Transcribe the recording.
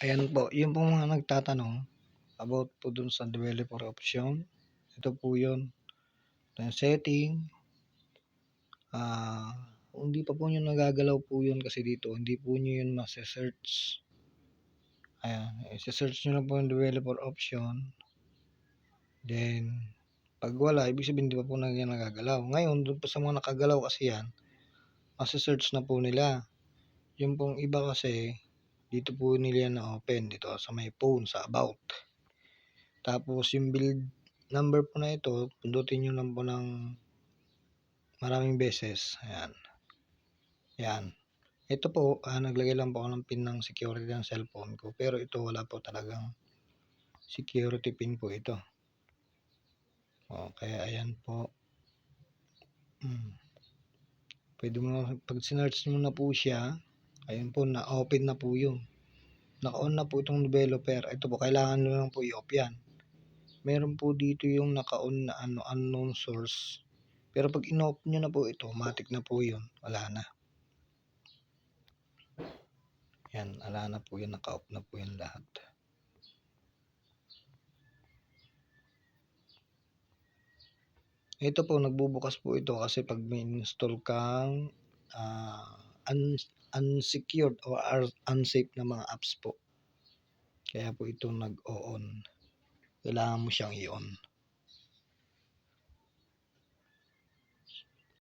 Ayan po, yung pong mga nagtatanong about po dun sa developer option, ito po yun. Yung setting, hindi pa po nyo nagagalaw po yun kasi dito, hindi po nyo yun masa-search. Ayan, i-search nyo lang po yung developer option. Then, pag wala, ibig sabihin hindi pa po nagagalaw. Ngayon, dun po sa mga nakagalaw kasi yan, masa-search na po nila. Yung pong iba kasi, dito po nila yan na-open, dito sa may phone, sa about. Tapos yung build number po na ito, pindutin nyo lang po ng maraming beses. Ayan. Ayan. Ito po, naglagay lang po ako ng pin ng security ng cellphone ko. Pero ito wala po talagang security pin po ito. Kaya ayan po. Pwede mo, pag sinearch mo na po siya, ayun po, na-open na po yun. Naka-on na po itong developer. Ito po, kailangan nyo lang po i-off yan. Meron po dito yung naka-on na unknown source. Pero pag in-off nyo na po ito, automatic na po yun. Wala na. Yan, wala na po yun. Naka-off na po yun lahat. Ito po, nagbubukas po ito kasi pag may install kang unsecured or unsafe na mga apps po. Kaya po ito nag-on. Kailangan mo siyang i-on.